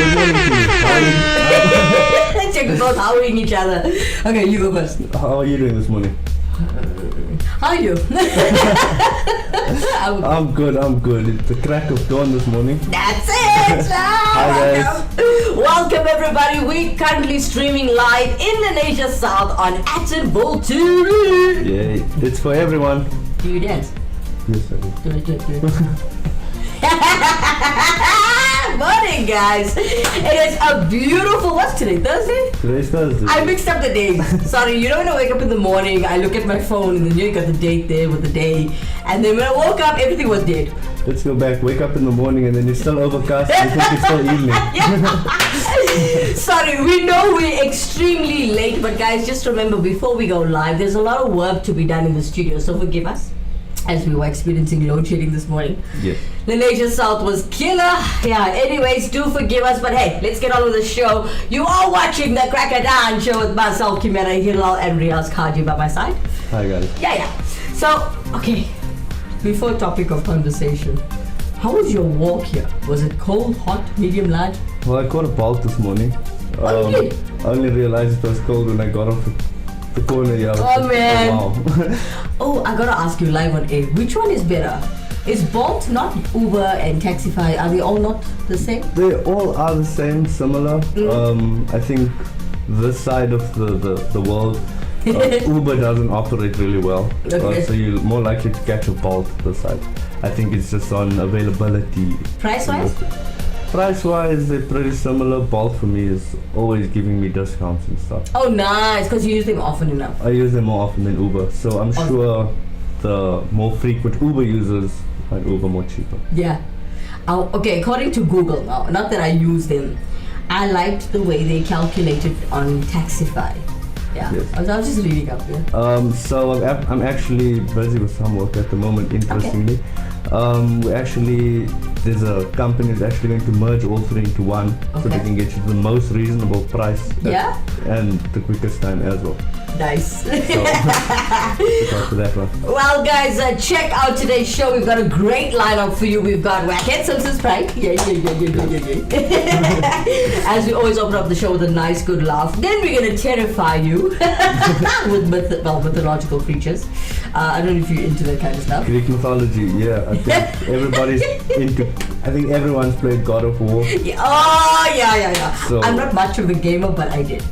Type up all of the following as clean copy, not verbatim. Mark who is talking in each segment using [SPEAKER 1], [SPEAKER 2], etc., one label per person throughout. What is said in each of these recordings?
[SPEAKER 1] Good morning to you. How are you?
[SPEAKER 2] Check both howling each other. Okay, you go first.
[SPEAKER 1] How are you doing this morning?
[SPEAKER 2] How are you?
[SPEAKER 1] I'm good. It's the crack of dawn this morning.
[SPEAKER 2] That's it!
[SPEAKER 1] Hi
[SPEAKER 2] Welcome. Welcome everybody. We're currently streaming live in the Nature South on Attenville TV.
[SPEAKER 1] Yeah, it's for everyone.
[SPEAKER 2] Do you dance?
[SPEAKER 1] Yes, I do.
[SPEAKER 2] Do it. Morning guys. It is a beautiful, what's today, Thursday?
[SPEAKER 1] Today's Thursday.
[SPEAKER 2] I mixed up the days. Sorry, you know when I wake up in the morning, I look at my phone and then you got the date there with the day. And then when I woke up, everything was dead.
[SPEAKER 1] Let's go back. Wake up in the morning and then it's still overcast. You think it's still evening.
[SPEAKER 2] Sorry, we know we're extremely late, but guys, just remember before we go live, there's a lot of work to be done in the studio, so forgive us. As we were experiencing load shedding this morning.
[SPEAKER 1] Yes.
[SPEAKER 2] The Nature South was killer. Yeah, anyways, do forgive us. But hey, let's get on with the show. You are watching the Cracker Down show with myself, Kimera, Heeralal, and Riaz, Cajee by my side.
[SPEAKER 1] Hi guys.
[SPEAKER 2] Yeah. So, okay. Before topic of conversation, how was your walk here? Was it cold, hot, medium, large?
[SPEAKER 1] Well, I caught a bolt this morning.
[SPEAKER 2] Okay.
[SPEAKER 1] I only realized it was cold when I got off the corner here.
[SPEAKER 2] Oh man.
[SPEAKER 1] Wow.
[SPEAKER 2] Oh, I gotta ask you live on air. Which one is better? Is Bolt, not Uber and Taxify, are they all not the same?
[SPEAKER 1] They all are the same, similar. I think this side of the world, Uber doesn't operate really well.
[SPEAKER 2] Okay.
[SPEAKER 1] So you're more likely to catch a Bolt this side. I think it's just on availability.
[SPEAKER 2] Price-wise?
[SPEAKER 1] Price-wise, they're pretty similar. Bolt for me is always giving me discounts and stuff.
[SPEAKER 2] Oh, nice, because you use them often enough.
[SPEAKER 1] I use them more often than Uber, so I'm sure the more frequent Uber users find Uber more cheaper.
[SPEAKER 2] Yeah. Okay, according to Google now, not that I use them, I liked the way they calculated on Taxify. Yeah,
[SPEAKER 1] Yes.
[SPEAKER 2] I was just reading up here.
[SPEAKER 1] So I'm actually busy with some work at the moment, interestingly. There's a company that's actually going to merge all three into one, so they can get you the most reasonable price and the quickest time as well.
[SPEAKER 2] Nice.
[SPEAKER 1] So, look out for that one.
[SPEAKER 2] Well guys, check out today's show. We've got a great lineup for you. We've got Wackhead Simpsons Prank. Yeah. As we always open up the show with a nice good laugh. Then we're going to terrify you with mythological creatures. I don't know if you're into that kind of stuff.
[SPEAKER 1] Greek mythology, yeah. I think everybody's into. I think everyone's played God of War.
[SPEAKER 2] Yeah. Oh, yeah.
[SPEAKER 1] So,
[SPEAKER 2] I'm not much of a gamer, but I did.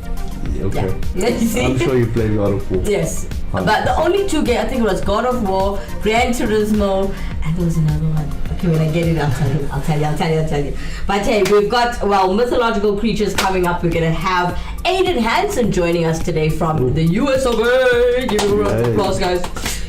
[SPEAKER 1] Okay.
[SPEAKER 2] Yeah. You see?
[SPEAKER 1] I'm sure you played God of War.
[SPEAKER 2] Yes.
[SPEAKER 1] 100%.
[SPEAKER 2] But the only two games, I think it was God of War, Gran Turismo, and there was another one. Okay, when I get it, I'll tell you. But hey, we've got, mythological creatures coming up. We're going to have Aiden Hansen joining us today from the US of A. Give him a round of applause, guys.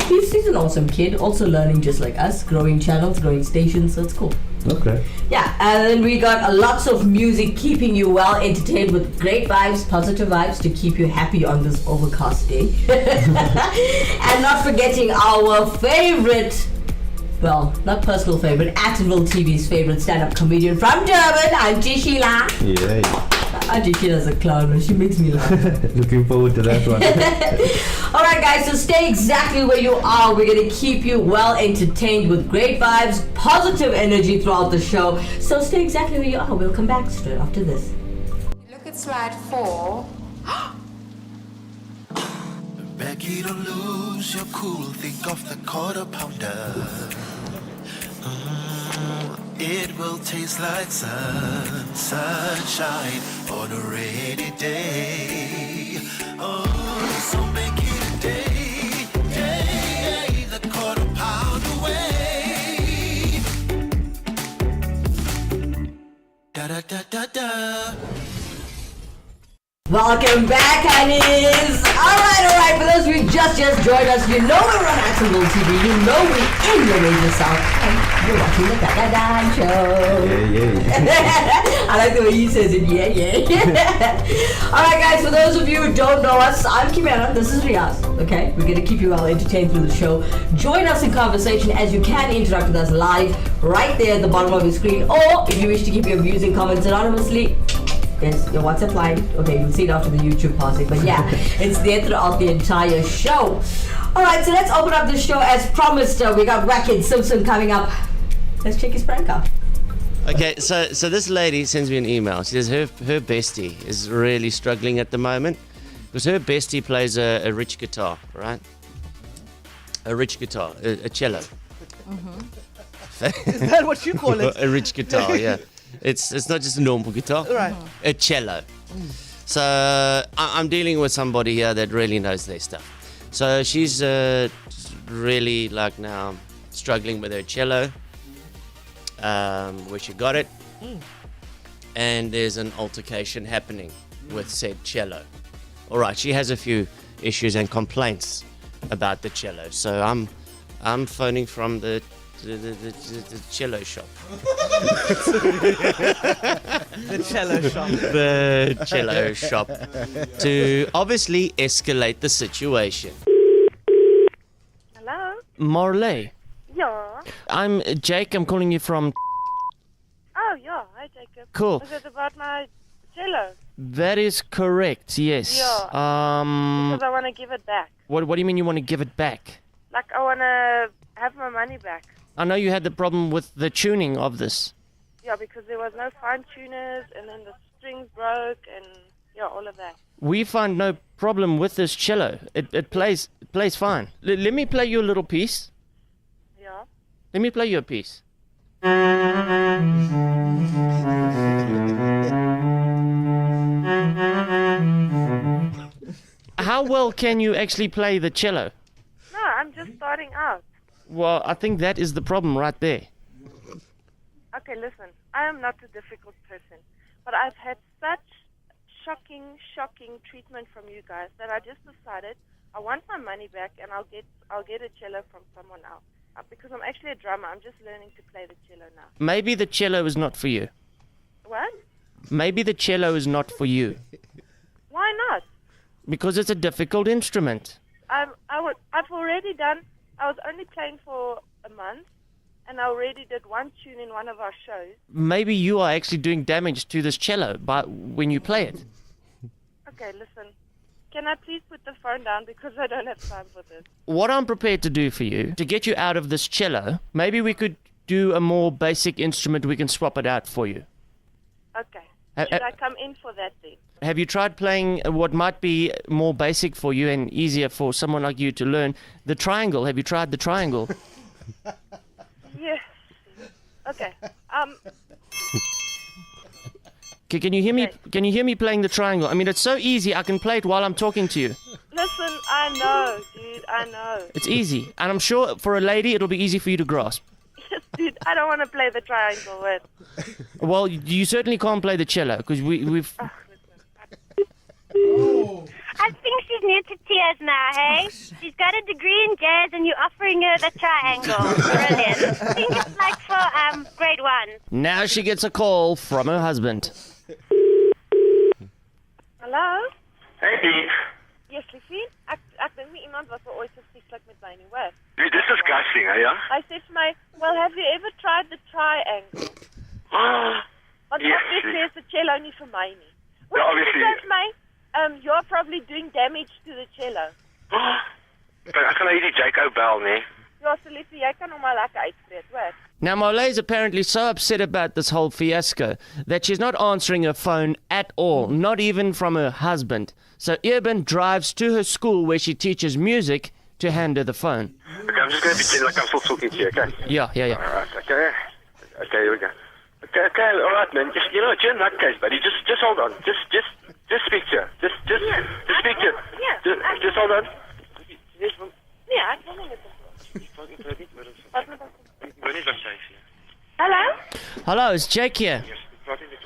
[SPEAKER 2] He's an awesome kid, also learning just like us, growing channels, growing stations, so it's cool.
[SPEAKER 1] Okay.
[SPEAKER 2] Yeah, and then we got lots of music keeping you well entertained with great vibes, positive vibes to keep you happy on this overcast day. And not forgetting our favorite, not personal favorite, Attenville TV's favorite stand-up comedian from Durban, Auntie Sheila.
[SPEAKER 1] Yeah.
[SPEAKER 2] Auntie Sheila's a clown, she makes me laugh.
[SPEAKER 1] Looking forward to that one.
[SPEAKER 2] Alright guys, so stay exactly where you are. We're going to keep you well entertained with great vibes, positive energy throughout the show. So stay exactly where you are. We'll come back straight after this.
[SPEAKER 3] Look at slide 4.
[SPEAKER 4] Becky, don't lose your cool. Think of the quarter pounder. It will taste like sunshine on a rainy day. Oh, so make it a day, the quarter pound away. Da da da da da.
[SPEAKER 2] Welcome back, honeys! Alright, for those who just joined us, you know we're on Attenville TV, you know we're in the Nature South, and you're watching the Cacadon Show.
[SPEAKER 1] Yeah.
[SPEAKER 2] I like the way he says it, yeah. Alright guys, for those of you who don't know us, I'm Kimera, this is Riaz, okay? We're gonna keep you well entertained through the show. Join us in conversation as you can interact with us live, right there at the bottom of your screen, or if you wish to keep your views and comments anonymously, there's your WhatsApp line. Okay, you'll see it after the YouTube passing. But yeah, it's there throughout the entire show. Alright, so let's open up the show as promised. We got Wackhead Simpson coming up. Let's check his prank out.
[SPEAKER 5] Okay, so this lady sends me an email. She says her bestie is really struggling at the moment because her bestie plays a rich guitar, right? A rich guitar, a cello.
[SPEAKER 6] Is that what you call it?
[SPEAKER 5] A rich guitar, yeah. It's not just a normal guitar.
[SPEAKER 6] Right.
[SPEAKER 5] A cello. So I'm dealing with somebody here that really knows their stuff. So she's really like now struggling with her cello. Where she got it, and there's an altercation happening with said cello. All right, she has a few issues and complaints about the cello, so I'm phoning from the cello shop.
[SPEAKER 6] The cello shop.
[SPEAKER 5] The cello shop to obviously escalate the situation.
[SPEAKER 7] Hello?
[SPEAKER 5] Marley,
[SPEAKER 7] Yeah.
[SPEAKER 5] I'm Jake. I'm calling you from.
[SPEAKER 7] Oh, yeah. Hi, Jacob.
[SPEAKER 5] Cool.
[SPEAKER 7] Was it about my cello?
[SPEAKER 5] That is correct. Yes.
[SPEAKER 7] Yeah. Because I want to give it back.
[SPEAKER 5] What do you mean you want to give it back?
[SPEAKER 7] Like, I want to have my money back.
[SPEAKER 5] I know you had the problem with the tuning of this.
[SPEAKER 7] Yeah, because there was no fine tuners, and then the strings broke, and yeah, all of that.
[SPEAKER 5] We find no problem with this cello. It plays fine. Let me play you a little piece.
[SPEAKER 7] Yeah.
[SPEAKER 5] Let me play you a piece. How well can you actually play the cello?
[SPEAKER 7] No, I'm just starting out.
[SPEAKER 5] Well, I think that is the problem right there.
[SPEAKER 7] Okay, listen. I am not a difficult person, but I've had such shocking treatment from you guys that I just decided I want my money back, and I'll get a cello from someone else. Because I'm actually a drummer. I'm just learning to play the cello now.
[SPEAKER 5] Maybe the cello is not for you.
[SPEAKER 7] What?
[SPEAKER 5] Maybe the cello is not for you.
[SPEAKER 7] Why not?
[SPEAKER 5] Because it's a difficult instrument.
[SPEAKER 7] I've already done. I was only playing for a month, and I already did one tune in one of our shows.
[SPEAKER 5] Maybe you are actually doing damage to this cello when you play it.
[SPEAKER 7] Okay, listen. Can I please put the phone down because I don't have time for this?
[SPEAKER 5] What I'm prepared to do for you, to get you out of this cello, maybe we could do a more basic instrument. We can swap it out for you.
[SPEAKER 7] Okay. Should I come in for that then?
[SPEAKER 5] Have you tried playing what might be more basic for you and easier for someone like you to learn? The triangle. Have you tried the triangle?
[SPEAKER 7] Yes. Okay.
[SPEAKER 5] Can you hear me? Can you hear me playing the triangle? I mean, it's so easy. I can play it while I'm talking to you.
[SPEAKER 7] Listen, I know, dude. I know.
[SPEAKER 5] It's easy, and I'm sure for a lady it'll be easy for you to grasp.
[SPEAKER 7] Yes, dude. I don't want to play the triangle with.
[SPEAKER 5] Well, you certainly can't play the cello because we've.
[SPEAKER 8] I think she's near to tears now, hey? She's got a degree in jazz and you're offering her the triangle. Brilliant. I think it's like for grade 1.
[SPEAKER 5] Now she gets a call from her husband.
[SPEAKER 7] Hallo?
[SPEAKER 9] Hey, Dave.
[SPEAKER 7] Yes, liefie. Ek dink nie iemand was ooit so stieklik met my nie, hoor.
[SPEAKER 9] Dude, this is disgusting, hè, ja?
[SPEAKER 7] Hy sê vir my, well, have you ever tried the triangle? Want
[SPEAKER 9] Yes,
[SPEAKER 7] obviously
[SPEAKER 9] yes.
[SPEAKER 7] is the cello nie vir my nie.
[SPEAKER 9] Ja, obviously.
[SPEAKER 7] Hy sê vir my, you're probably doing damage to the cello.
[SPEAKER 9] Ek gaan nou hierdie Jaco bel, nee.
[SPEAKER 7] Ja, so liefie, jy kan hom maar lekker uitspreek, hoor.
[SPEAKER 5] Now, Marley is apparently so upset about this whole fiasco that she's not answering her phone at all, not even from her husband. So Eben drives to her school where she teaches music to hand her the phone.
[SPEAKER 9] Okay, I'm just going to pretend like I'm still talking to you, okay?
[SPEAKER 5] Yeah.
[SPEAKER 9] Alright, okay. Okay, here we go. Okay, alright, man. Just, you're in that case, buddy. Just hold on. Just speak to her. Just speak to her.
[SPEAKER 7] Yeah.
[SPEAKER 9] Just hold on.
[SPEAKER 7] Nee, ek wil nie met hom. Hello?
[SPEAKER 5] Hello, it's Jake here.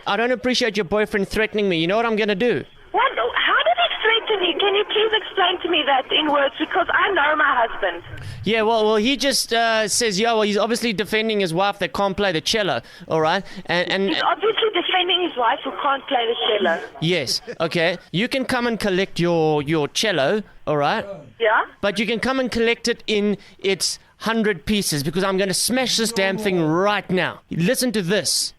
[SPEAKER 5] I don't appreciate your boyfriend threatening me. You know what I'm going to do?
[SPEAKER 7] What? How did he threaten you? Can you please explain to me that in words? Because I know my husband.
[SPEAKER 5] Yeah, well, he just says, yeah, well, he's obviously defending his wife that can't play the cello, all right? And
[SPEAKER 7] He's obviously defending his wife who can't play the cello.
[SPEAKER 5] yes, okay. You can come and collect your cello, all right?
[SPEAKER 7] Yeah?
[SPEAKER 5] But you can come and collect it in its 100 pieces because I'm going to smash this damn thing right now. Listen to this.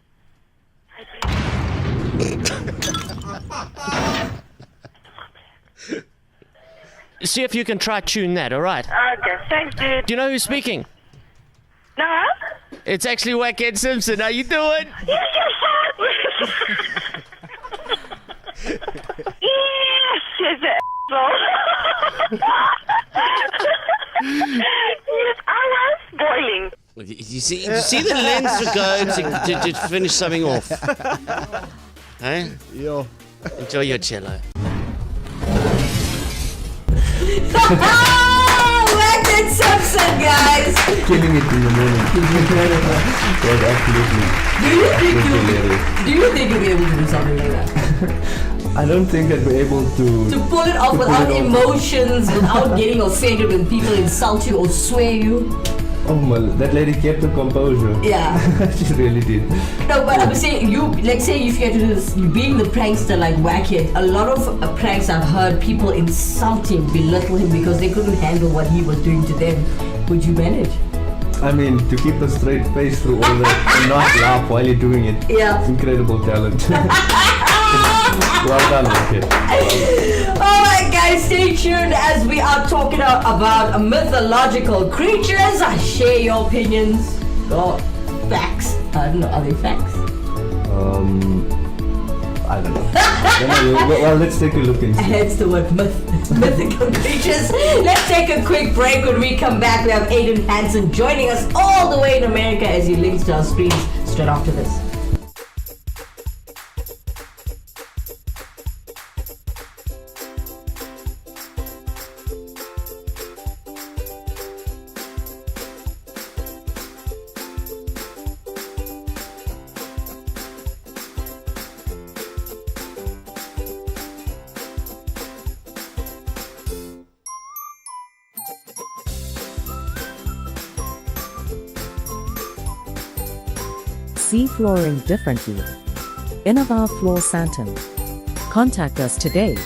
[SPEAKER 5] See if you can try tune that, all right?
[SPEAKER 7] Okay, thanks, dude.
[SPEAKER 5] Do you know who's speaking?
[SPEAKER 7] No?
[SPEAKER 5] It's actually Wackhead Simpson. How you doing?
[SPEAKER 8] Yes, yes, asshole. Yes, I was boiling.
[SPEAKER 5] You see the lengths to go to finish something off. Hey?
[SPEAKER 6] Yo.
[SPEAKER 5] Enjoy your cello.
[SPEAKER 2] Wackhead Simpson, guys.
[SPEAKER 1] Killing it in the morning. Was absolutely hilarious.
[SPEAKER 2] Do you think you'll be able to do something like that?
[SPEAKER 1] I don't think I'd be able to.
[SPEAKER 2] To pull it off without emotions, without getting offended when people insult you or swear you?
[SPEAKER 1] Oh my, that lady kept her composure.
[SPEAKER 2] Yeah.
[SPEAKER 1] She really did.
[SPEAKER 2] No, but I'm saying you, like, say if you had to do this, you being the prankster like Wackhead, a lot of pranks I've heard people insult him, belittle him because they couldn't handle what he was doing to them. Would you manage?
[SPEAKER 1] I mean, to keep a straight face through all that and not laugh while you're doing it.
[SPEAKER 2] Yeah.
[SPEAKER 1] It's incredible talent. Well done, kid.
[SPEAKER 2] Alright guys, stay tuned as we are talking about mythological creatures. Share your opinions or facts. I don't know, are they facts?
[SPEAKER 1] I don't know. Well, let's take a look and see.
[SPEAKER 2] Hence the word mythical creatures. Let's take a quick break. When we come back, we have Aiden Hansen joining us all the way in America as he links to our screens straight after this.
[SPEAKER 10] See flooring differently. Innova Floor Santon. Contact us today.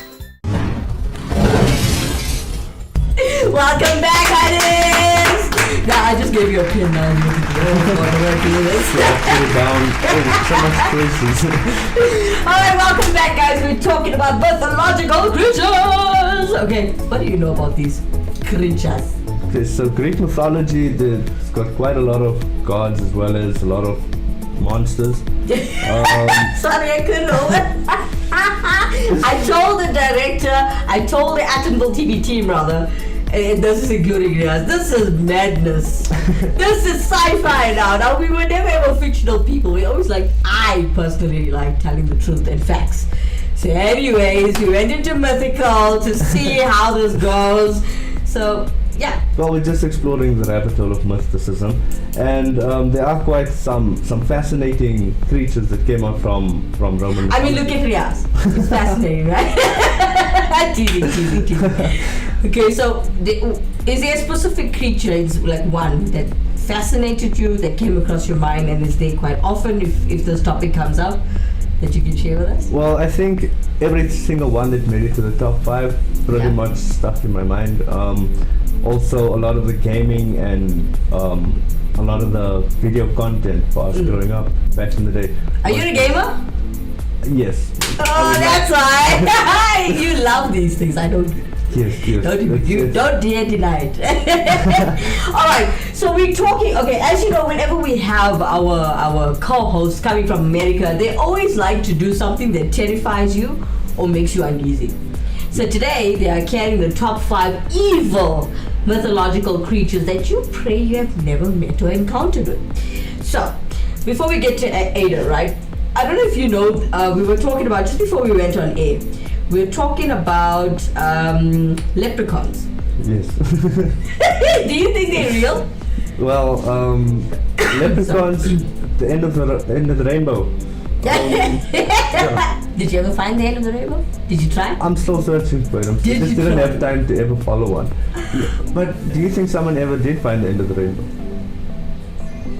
[SPEAKER 2] Welcome back, Hannes! Now I just gave you a pin now. You
[SPEAKER 1] Put it down. Oh, so much choices.
[SPEAKER 2] Alright, welcome back, guys. We're talking about mythological creatures. Okay, what do you know about these creatures?
[SPEAKER 1] Okay, so Greek mythology, it's got quite a lot of gods as well as a lot of monsters.
[SPEAKER 2] Sorry, I couldn't hold it. I told the director, I told the Attenville TV team rather, this is including Riaz, this is madness. This is sci-fi now. Now we were never ever fictional people. We always I personally like telling the truth and facts. So anyways, we went into mythical to see how this goes. So yeah.
[SPEAKER 1] Well, we're just exploring the rabbit hole of mysticism, and there are quite some fascinating creatures that came out from Roman mythology.
[SPEAKER 2] I mean, look at Riaz. It's fascinating, right? teasing. Okay, so is there a specific creature, it's like one that fascinated you, that came across your mind, and is there quite often if this topic comes up that you can share with us?
[SPEAKER 1] Well, I think every single one that made it to the top 5 pretty much stuck in my mind. Also, a lot of the gaming and a lot of the video content for us growing up back in the day.
[SPEAKER 2] Are you a gamer?
[SPEAKER 1] Yes.
[SPEAKER 2] Oh, that's why. You love these things. I don't.
[SPEAKER 1] Yes.
[SPEAKER 2] Don't dare deny it. Alright, so we're talking, okay, as you know, whenever we have our co-hosts coming from America, they always like to do something that terrifies you or makes you uneasy. So today, they are carrying the top 5 evil mythological creatures that you pray you have never met or encountered with. So, before we get to Ada, right? I don't know if you know, we were talking about, just before we went on air, we were talking about leprechauns.
[SPEAKER 1] Yes.
[SPEAKER 2] Do you think they're real?
[SPEAKER 1] Well, leprechauns, the end of the rainbow.
[SPEAKER 2] Did you ever find the end of the rainbow? Did you try?
[SPEAKER 1] I'm still searching for them. Just didn't have time to ever follow one. But do you think someone ever did find the end of the rainbow?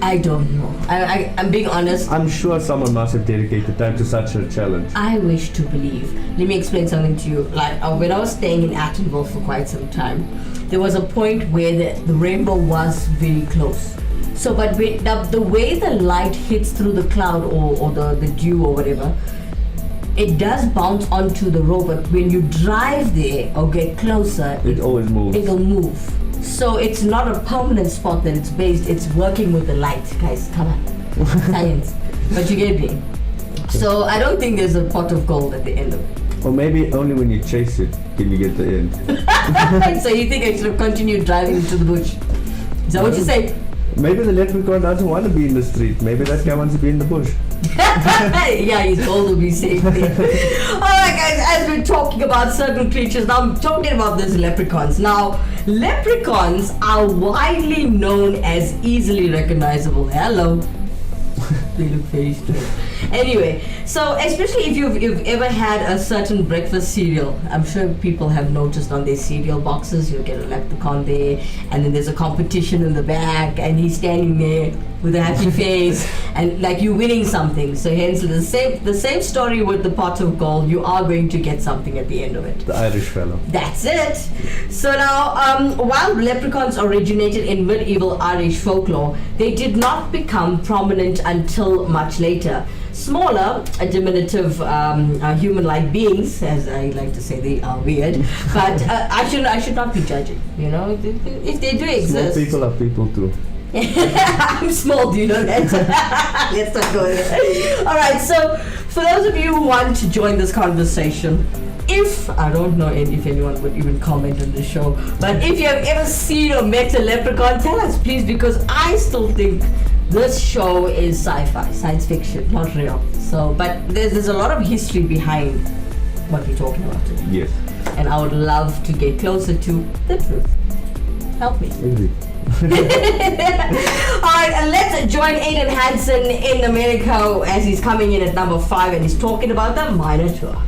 [SPEAKER 2] I don't know. I'm being honest.
[SPEAKER 1] I'm sure someone must have dedicated time to such a challenge.
[SPEAKER 2] I wish to believe. Let me explain something to you. Like when I was staying in Attenville for quite some time, there was a point where the rainbow was very close. So, but the way the light hits through the cloud or the dew or whatever, it does bounce onto the road. But when you drive there or get closer,
[SPEAKER 1] it always moves.
[SPEAKER 2] It'll move. So it's not a permanent spot that it's based, it's working with the light. Guys, come on. Science. But you get me. So I don't think there's a pot of gold at the end of it.
[SPEAKER 1] Or maybe only when you chase it can you get the end.
[SPEAKER 2] So you think I should have continued driving into the bush? Is that what you say?
[SPEAKER 1] Maybe the leprechaun doesn't want to be in the street. Maybe that guy wants to be in the bush.
[SPEAKER 2] Yeah, his gold will be safe there. Alright guys, as we're talking about certain creatures, now I'm talking about these leprechauns. Now, leprechauns are widely known as easily recognizable. Hello. They look very strange. Anyway, so especially if you've ever had a certain breakfast cereal, I'm sure people have noticed on their cereal boxes, you'll get a leprechaun there, and then there's a competition in the back, and he's standing there with a happy face, and like you're winning something. So hence the same story with the pot of gold. You are going to get something at the end of it.
[SPEAKER 1] The Irish fellow.
[SPEAKER 2] That's it. So now, while leprechauns originated in medieval Irish folklore, they did not become prominent until much later. Smaller, diminutive, human-like beings, as I like to say, they are weird. But I should not be judging. You know, if they do exist.
[SPEAKER 1] Small people are people too.
[SPEAKER 2] I'm small, do you know that? Let's not go there. Alright, so for those of you who want to join this conversation, if I don't know if anyone would even comment on the show, but if you have ever seen or met a leprechaun, tell us please, because I still think this show is sci-fi, science fiction, not real. So, but there's a lot of history behind what we're talking about today.
[SPEAKER 1] Yes.
[SPEAKER 2] And I would love to get closer to the truth. Help me.
[SPEAKER 1] Indeed.
[SPEAKER 2] Alright, and let's join Aiden Hansen in America as he's coming in at number 5 and he's talking about the Minotaur.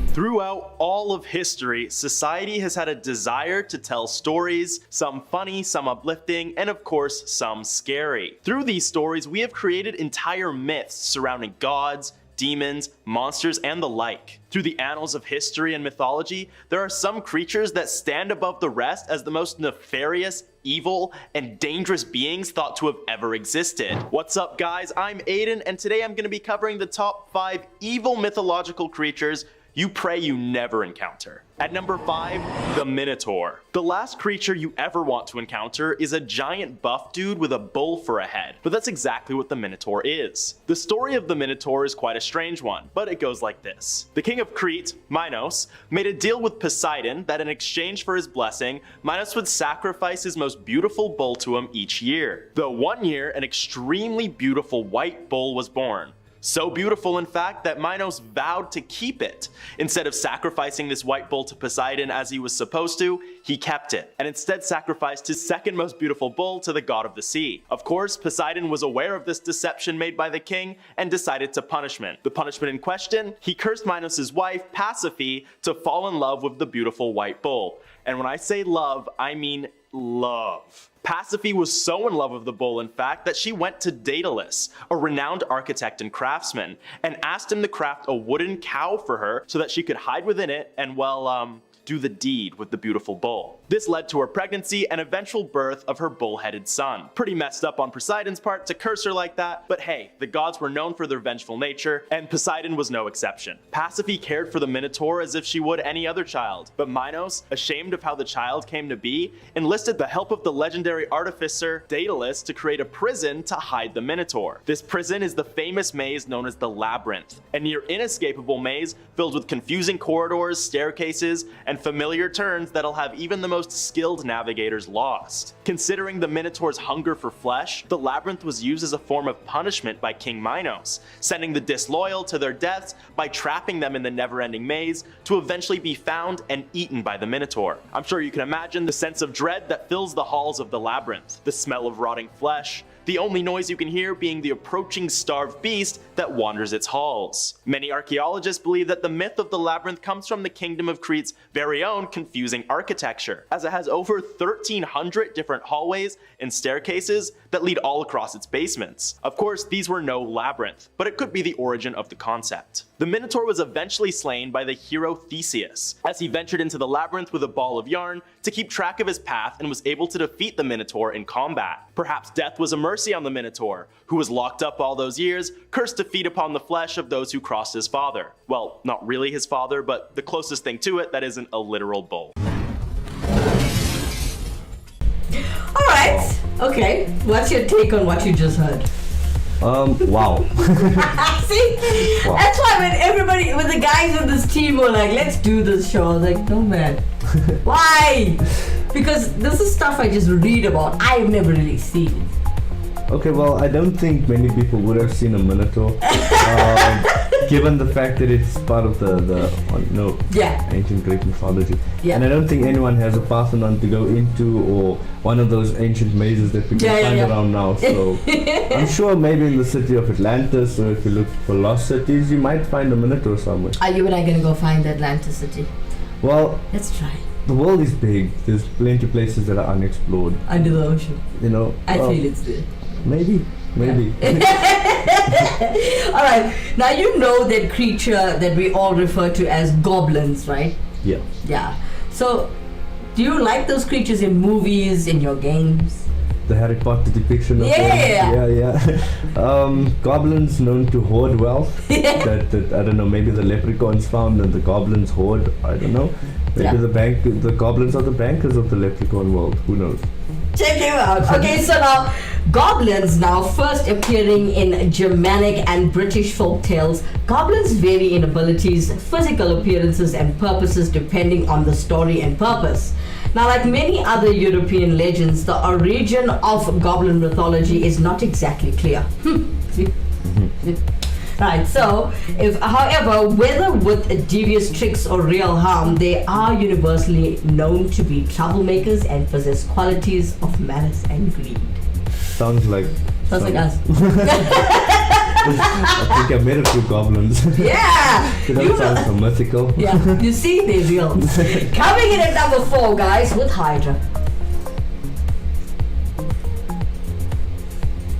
[SPEAKER 11] Throughout all of history, society has had a desire to tell stories, some funny, some uplifting, and of course, some scary. Through these stories, we have created entire myths surrounding gods, demons, monsters, and the like. Through the annals of history and mythology, there are some creatures that stand above the rest as the most nefarious, evil, and dangerous beings thought to have ever existed. What's up, guys? I'm Aiden, and today I'm going to be covering the top 5 evil mythological creatures you pray you never encounter. At number 5, the Minotaur. The last creature you ever want to encounter is a giant buff dude with a bull for a head, but that's exactly what the Minotaur is. The story of the Minotaur is quite a strange one, but it goes like this. The king of Crete, Minos, made a deal with Poseidon that in exchange for his blessing, Minos would sacrifice his most beautiful bull to him each year. The one year, an extremely beautiful white bull was born. So beautiful, in fact, that Minos vowed to keep it. Instead of sacrificing this white bull to Poseidon as he was supposed to, he kept it, and instead sacrificed his second most beautiful bull to the god of the sea. Of course, Poseidon was aware of this deception made by the king and decided to punishment. The punishment in question, he cursed Minos' wife, Pasiphae, to fall in love with the beautiful white bull. And when I say love, I mean love. Pasiphae was so in love with the bull, in fact, that she went to Daedalus, a renowned architect and craftsman, and asked him to craft a wooden cow for her so that she could hide within it and, well, do the deed with the beautiful bull. This led to her pregnancy and eventual birth of her bull-headed son. Pretty messed up on Poseidon's part to curse her like that, but hey, the gods were known for their vengeful nature, and Poseidon was no exception. Pasiphae cared for the Minotaur as if she would any other child, but Minos, ashamed of how the child came to be, enlisted the help of the legendary artificer Daedalus to create a prison to hide the Minotaur. This prison is the famous maze known as the Labyrinth, a near inescapable maze filled with confusing corridors, staircases, and familiar turns that'll have even the most skilled navigators lost. Considering the Minotaur's hunger for flesh, the labyrinth was used as a form of punishment by King Minos, sending the disloyal to their deaths by trapping them in the never-ending maze to eventually be found and eaten by the Minotaur. I'm sure you can imagine the sense of dread that fills the halls of the labyrinth, the smell of rotting flesh, the only noise you can hear being the approaching starved beast that wanders its halls. Many archaeologists believe that the myth of the labyrinth comes from the kingdom of Crete's very own confusing architecture, as it has over 1,300 different hallways and staircases that lead all across its basements. Of course, these were no labyrinth, but it could be the origin of the concept. The Minotaur was eventually slain by the hero Theseus, as he ventured into the labyrinth with a ball of yarn to keep track of his path and was able to defeat the Minotaur in combat. Perhaps death was a mercy on the Minotaur, who was locked up all those years, cursed to feed upon the flesh of those who crossed his father. Well, not really his father, but the closest thing to it that isn't a literal bull.
[SPEAKER 2] right. Okay. What's your take on what you just heard?
[SPEAKER 1] Wow.
[SPEAKER 2] See?
[SPEAKER 1] Wow.
[SPEAKER 2] That's why when the guys in this team were like, let's do this show, I was like, no man. Why? Because this is stuff I just read about. I've never really seen it.
[SPEAKER 1] Okay, well, I don't think many people would have seen a Minotaur, given the fact that it's part of the ancient Greek mythology.
[SPEAKER 2] Yeah.
[SPEAKER 1] And I don't think anyone has a Parthenon to go into or one of those ancient mazes that we can find around now. So I'm sure maybe in the city of Atlantis, or if you look for lost cities, you might find a Minotaur somewhere.
[SPEAKER 2] Are you and I gonna go find the Atlantis city?
[SPEAKER 1] Well,
[SPEAKER 2] let's try.
[SPEAKER 1] The world is big. There's plenty of places that are unexplored.
[SPEAKER 2] Under the ocean.
[SPEAKER 1] You know.
[SPEAKER 2] I feel it's there.
[SPEAKER 1] Maybe.
[SPEAKER 2] All right. Now you know that creature that we all refer to as goblins, right?
[SPEAKER 1] Yeah.
[SPEAKER 2] Yeah. So, do you like those creatures in movies, in your games?
[SPEAKER 1] The Harry Potter depiction of them. Yeah. Goblins known to hoard wealth. that I don't know. Maybe the leprechauns found and the goblins hoard. I don't know. Maybe the goblins are the bankers of the leprechaun world. Who knows?
[SPEAKER 2] Check him out. Okay, so now goblins first appearing in Germanic and British folk tales. Goblins vary in abilities, physical appearances, and purposes depending on the story and purpose. Now, like many other European legends, the origin of goblin mythology is not exactly clear. Right, so, however, whether with devious tricks or real harm, they are universally known to be troublemakers and possess qualities of malice and greed.
[SPEAKER 1] Sounds like
[SPEAKER 2] us.
[SPEAKER 1] I think I met a few goblins.
[SPEAKER 2] Yeah!
[SPEAKER 1] That sounds so mythical.
[SPEAKER 2] Yeah, you see, they're real. Coming in at number 4, guys, with Hydra.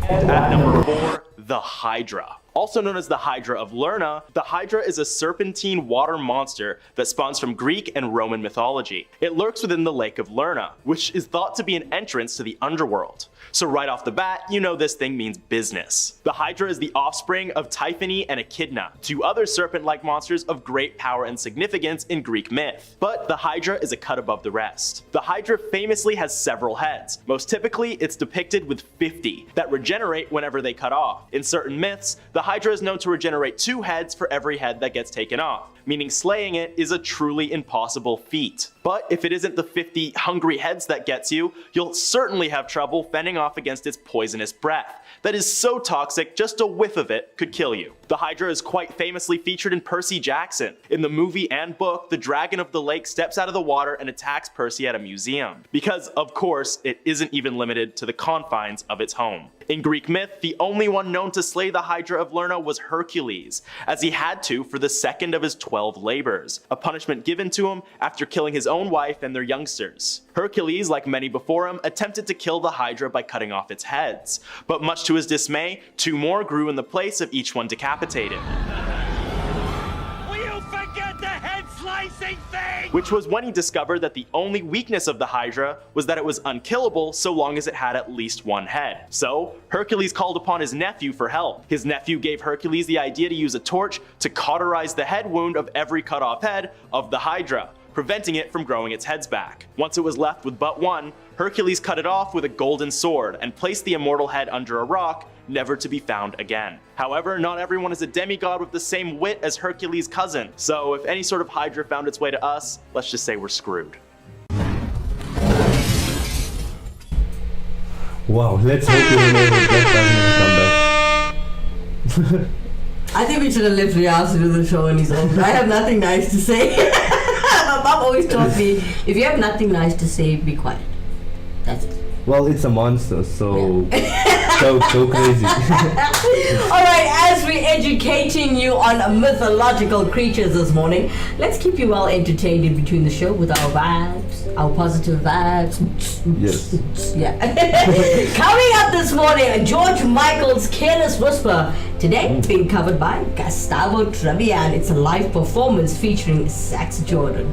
[SPEAKER 11] And at number 4, the Hydra. Also known as the Hydra of Lerna, the Hydra is a serpentine water monster that spawns from Greek and Roman mythology. It lurks within the Lake of Lerna, which is thought to be an entrance to the underworld. So right off the bat, you know this thing means business. The Hydra is the offspring of Typhony and Echidna, two other serpent-like monsters of great power and significance in Greek myth. But the Hydra is a cut above the rest. The Hydra famously has several heads. Most typically, it's depicted with 50 that regenerate whenever they cut off. In certain myths, the Hydra is known to regenerate 2 heads for every head that gets taken off, meaning slaying it is a truly impossible feat. But if it isn't the 50 hungry heads that gets you, you'll certainly have trouble fending off against its poisonous breath. That is so toxic, just a whiff of it could kill you. The Hydra is quite famously featured in Percy Jackson. In the movie and book, the dragon of the lake steps out of the water and attacks Percy at a museum. Because, of course, it isn't even limited to the confines of its home. In Greek myth, the only one known to slay the Hydra of Lerna was Hercules, as he had to for the second of his 12 labors, a punishment given to him after killing his own wife and their youngsters. Hercules, like many before him, attempted to kill the Hydra by cutting off its heads, but much to his dismay, 2 more grew in the place of each one decapitated. Which was when he discovered that the only weakness of the Hydra was that it was unkillable so long as it had at least 1 head. So, Hercules called upon his nephew for help. His nephew gave Hercules the idea to use a torch to cauterize the head wound of every cut off head of the Hydra, preventing it from growing its heads back. Once it was left with but 1, Hercules cut it off with a golden sword and placed the immortal head under a rock, never to be found again. However, not everyone is a demigod with the same wit as Hercules' cousin, so if any sort of Hydra found its way to us, let's just say we're screwed.
[SPEAKER 1] Wow, let's hope we don't ever get that come back.
[SPEAKER 2] I think we should have left Riaz to do the show on his own. I have nothing nice to say. My mom always taught me, if you have nothing nice to say, be quiet. That's it.
[SPEAKER 1] Well, it's a monster, so go crazy.
[SPEAKER 2] Alright, as we're educating you on mythological creatures this morning, let's keep you well entertained in between the show with our vibes, our positive vibes.
[SPEAKER 1] Yes.
[SPEAKER 2] Yeah. Coming up this morning, George Michael's Careless Whisper. Today, being covered by Gustavo Trevian. It's a live performance featuring Sax Jordan.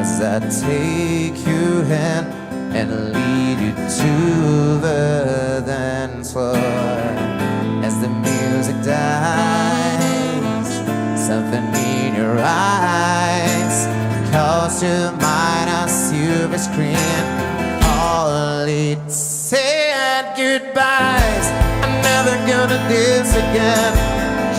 [SPEAKER 12] as I take your hand and lead you to the dance floor. As the music dies, something in your eyes calls to mind a silver screen. All it said goodbyes. I'm never gonna dance again.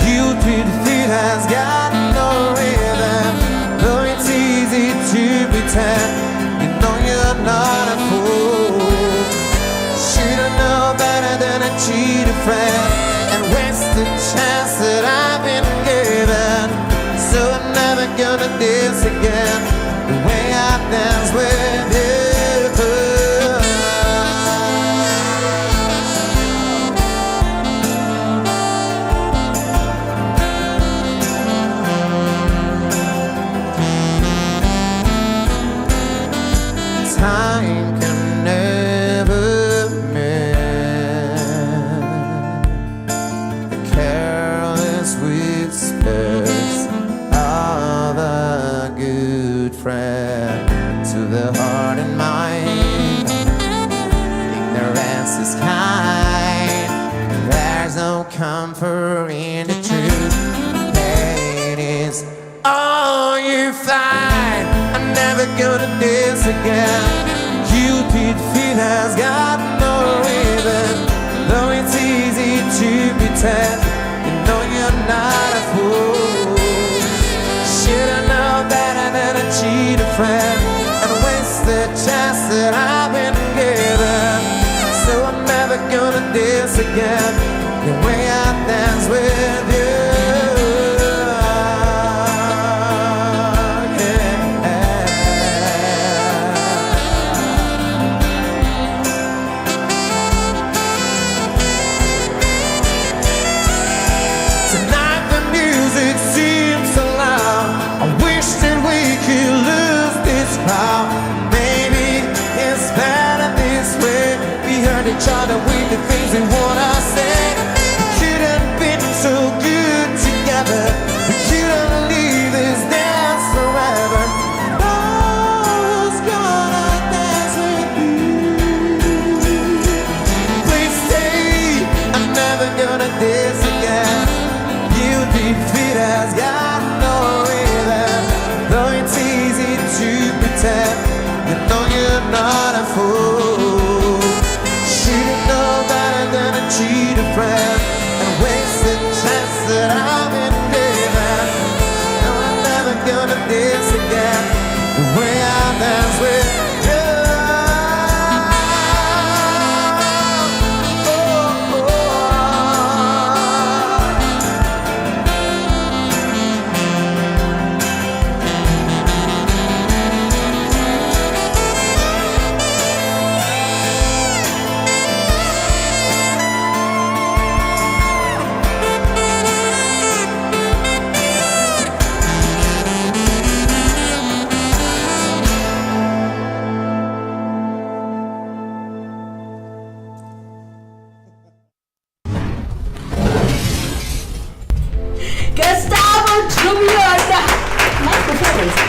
[SPEAKER 12] Guilty feet has got no rhythm. Though it's easy to pretend, you know you're not a fool. Should've known better than to cheat a friend and waste the chance that I've been given. So I'm never gonna dance again the way I dance with you. Time can never mend the careless whispers of a good friend. To the heart and mind, ignorance is kind. There's no comfort in the truth. Pain is all you find. I'm never gonna dance again. Guilty feet has got no rhythm. Though it's easy to pretend, you know you're not a fool. Should've known better than to cheat a friend and waste the chance that I've been given. So I'm never gonna dance again the way I dance with you. Maybe it's better this way. We heard each other with the things we wanna say. We couldn't be so good together. We couldn't leave this dance forever. Who's gonna dance with you? Please stay. I'm never gonna dance again. Guilty feet has got no rhythm. Though it's easy to pretend, you know you're not a fool. Should've known better than to cheat a friend and waste the chance that I've been given. No, I'm never gonna dance again the way I dance with you.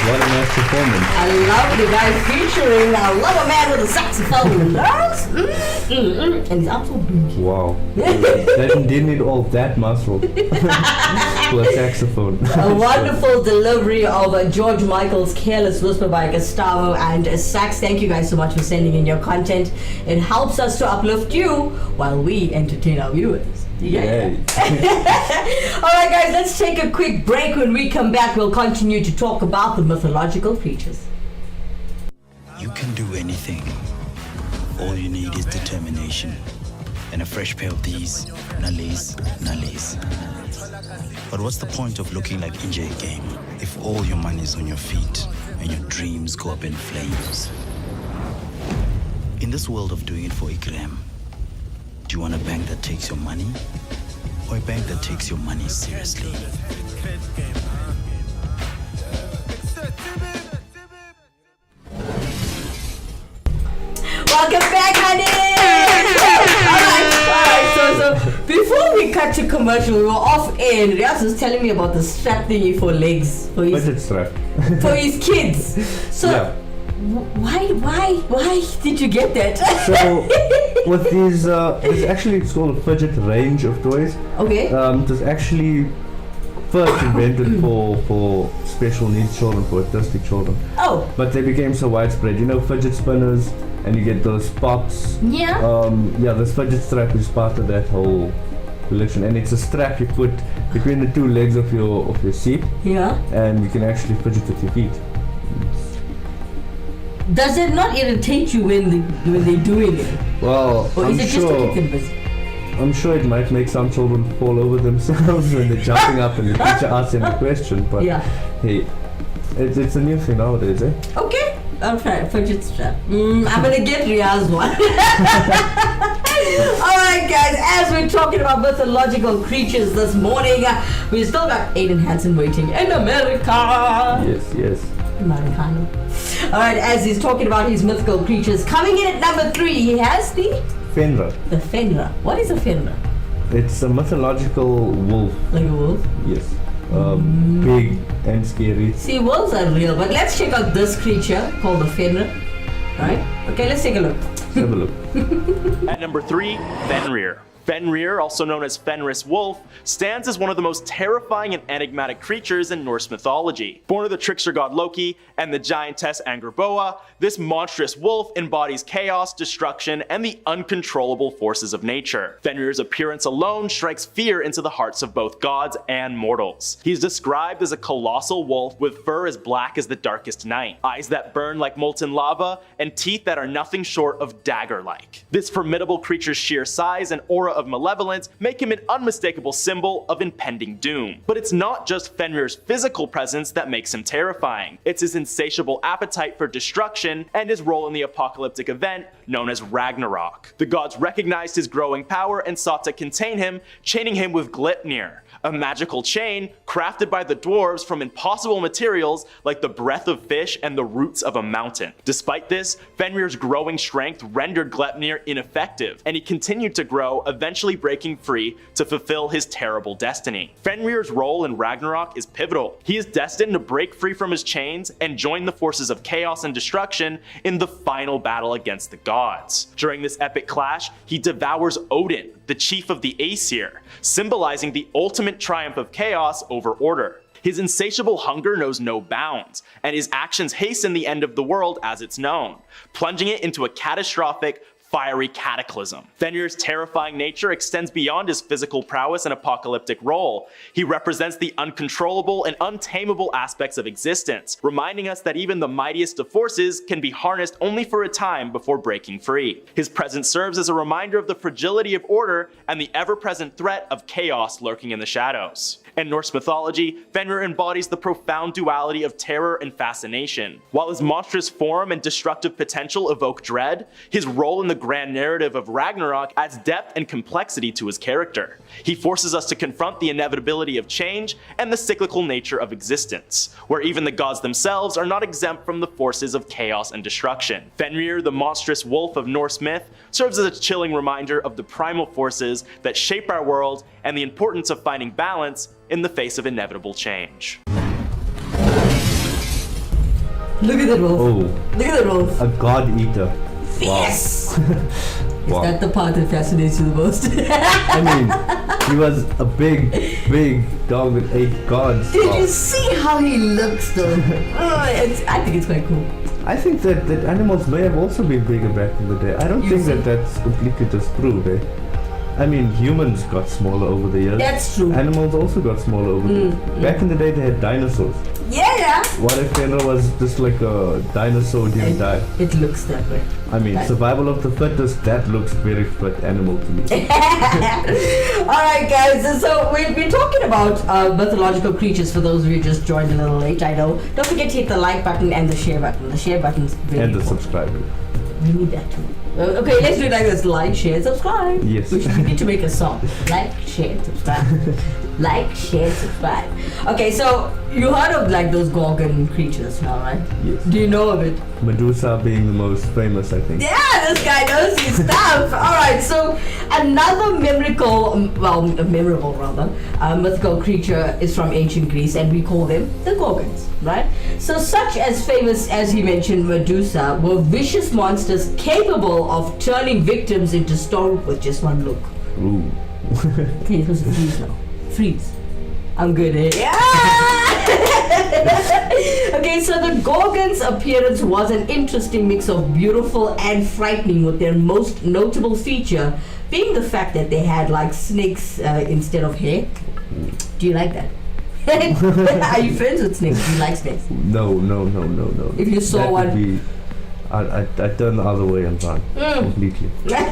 [SPEAKER 1] What a nice performance.
[SPEAKER 2] I love the guy featuring I love a man with a saxophone. And he's also big.
[SPEAKER 1] Wow. Didn't need all that muscle for a saxophone.
[SPEAKER 2] A wonderful delivery of George Michael's Careless Whisper by Gustavo and Sax. Thank you guys so much for sending in your content. It helps us to uplift you while we entertain our viewers. Yeah. Alright guys, let's take a quick break. When we come back, we'll continue to talk about the mythological creatures.
[SPEAKER 13] You can do anything. All you need is determination. And a fresh pair of these nallies. But what's the point of looking like Injay Game if all your money's on your feet and your dreams go up in flames? In this world of doing it for Ikram, do you want a bank that takes your money or a bank that takes your money seriously?
[SPEAKER 2] Welcome back, honey! Alright, so Before we cut to commercial, we were off air and Riaz was telling me about the strap thingy for legs for
[SPEAKER 1] Fidget strap.
[SPEAKER 2] for his kids. So
[SPEAKER 1] Yeah.
[SPEAKER 2] why did you get that?
[SPEAKER 1] So with these, it's called a fidget range of toys.
[SPEAKER 2] Okay.
[SPEAKER 1] It was actually first invented for special needs children, for autistic children.
[SPEAKER 2] Oh.
[SPEAKER 1] But they became so widespread. You know, fidget spinners, and you get those pops.
[SPEAKER 2] Yeah.
[SPEAKER 1] This fidget strap is part of that whole collection, and it's a strap you put between the two legs of your seat.
[SPEAKER 2] Yeah.
[SPEAKER 1] And you can actually fidget with your feet.
[SPEAKER 2] Does it not irritate you when they're doing it?
[SPEAKER 1] Well,
[SPEAKER 2] Or is it just to keep them busy?
[SPEAKER 1] I'm sure it might make some children fall over themselves when they're jumping up and the teacher asks them a question, but
[SPEAKER 2] Yeah.
[SPEAKER 1] hey, it's a new thing nowadays, eh?
[SPEAKER 2] Okay. I'll try it. Fidget strap. I'm gonna get Riaz one. Alright guys, as we're talking about mythological creatures this morning, we still got Aiden Hansen waiting in America.
[SPEAKER 1] Yes.
[SPEAKER 2] Americano. Alright, as he's talking about his mythical creatures, coming in at number 3, he has the
[SPEAKER 1] Fenrir.
[SPEAKER 2] Fenrir. What is a Fenrir?
[SPEAKER 1] It's a mythological wolf.
[SPEAKER 2] Like a wolf?
[SPEAKER 1] Yes. Big and scary.
[SPEAKER 2] See, wolves are real, but let's check out this creature called the Fenrir. Right? Okay, let's take a look.
[SPEAKER 1] Have a look.
[SPEAKER 11] At number 3, Fenrir. Fenrir, also known as Fenris Wolf, stands as one of the most terrifying and enigmatic creatures in Norse mythology. Born of the trickster god Loki and the giantess Angerboa, this monstrous wolf embodies chaos, destruction, and the uncontrollable forces of nature. Fenrir's appearance alone strikes fear into the hearts of both gods and mortals. He's described as a colossal wolf with fur as black as the darkest night, eyes that burn like molten lava, and teeth that are nothing short of dagger-like. This formidable creature's sheer size and aura of malevolence make him an unmistakable symbol of impending doom. But it's not just Fenrir's physical presence that makes him terrifying. It's his insatiable appetite for destruction and his role in the apocalyptic event known as Ragnarok. The gods recognized his growing power and sought to contain him, chaining him with Gleipnir, a magical chain crafted by the dwarves from impossible materials like the breath of fish and the roots of a mountain. Despite this, Fenrir's growing strength rendered Gleipnir ineffective, and he continued to grow, eventually breaking free to fulfill his terrible destiny. Fenrir's role in Ragnarok is pivotal. He is destined to break free from his chains and join the forces of chaos and destruction in the final battle against the gods. During this epic clash, he devours Odin, the chief of the Aesir, symbolizing the ultimate triumph of chaos over order. His insatiable hunger knows no bounds, and his actions hasten the end of the world as it's known, plunging it into a catastrophic, fiery cataclysm. Fenrir's terrifying nature extends beyond his physical prowess and apocalyptic role. He represents the uncontrollable and untamable aspects of existence, reminding us that even the mightiest of forces can be harnessed only for a time before breaking free. His presence serves as a reminder of the fragility of order and the ever-present threat of chaos lurking in the shadows. In Norse mythology, Fenrir embodies the profound duality of terror and fascination. While his monstrous form and destructive potential evoke dread, his role in the grand narrative of Ragnarok adds depth and complexity to his character. He forces us to confront the inevitability of change and the cyclical nature of existence, where even the gods themselves are not exempt from the forces of chaos and destruction. Fenrir, the monstrous wolf of Norse myth, serves as a chilling reminder of the primal forces that shape our world and the importance of finding balance in the face of inevitable change.
[SPEAKER 2] Look at the wolf.
[SPEAKER 1] Oh.
[SPEAKER 2] Look at the wolf.
[SPEAKER 1] A god eater.
[SPEAKER 2] Yes!
[SPEAKER 1] Wow.
[SPEAKER 2] Is that the part that fascinates you the most?
[SPEAKER 1] I mean, he was a big dog with 8 gods.
[SPEAKER 2] Did
[SPEAKER 1] Wow.
[SPEAKER 2] you see how he looks though? I think it's quite cool.
[SPEAKER 1] I think that animals may have also been bigger back in the day. I don't think that that's completely disproved, eh? I mean, humans got smaller over the years.
[SPEAKER 2] That's true.
[SPEAKER 1] Animals also got smaller over the years. Back in the day, they had dinosaurs.
[SPEAKER 2] Yeah.
[SPEAKER 1] What if Fenrir was just like a dinosaur didn't die?
[SPEAKER 2] It looks that way.
[SPEAKER 1] I mean, survival of the fittest, that looks very fit animal to me.
[SPEAKER 2] Alright guys, so we've been talking about mythological creatures for those of you who just joined a little late, I know. Don't forget to hit the like button and the share button. The share button's very
[SPEAKER 1] And the
[SPEAKER 2] important.
[SPEAKER 1] subscriber.
[SPEAKER 2] We need that too. Okay, let's do it like this. Like, share, subscribe.
[SPEAKER 1] Yes.
[SPEAKER 2] We need to make a song. Like, share, subscribe. Like, share, subscribe. Okay, so you heard of like those Gorgon creatures now, right?
[SPEAKER 1] Yes.
[SPEAKER 2] Do you know of it?
[SPEAKER 1] Medusa being the most famous, I think.
[SPEAKER 2] Yeah, this guy knows his stuff. Alright, so another memorable mythical creature is from ancient Greece, and we call them the Gorgons, right? So such as famous as he mentioned, Medusa, were vicious monsters capable of turning victims into stone with just one look.
[SPEAKER 1] Ooh.
[SPEAKER 2] Okay, you're supposed to freeze now. Freeze. I'm good at it. Yeah! Okay, so the Gorgon's appearance was an interesting mix of beautiful and frightening, with their most notable feature being the fact that they had like snakes instead of hair. Do you like that? Are you friends with snakes? Do you like snakes?
[SPEAKER 1] No.
[SPEAKER 2] If you saw
[SPEAKER 1] That
[SPEAKER 2] one-
[SPEAKER 1] would be, I'd turn the other way and run completely.
[SPEAKER 2] Alright,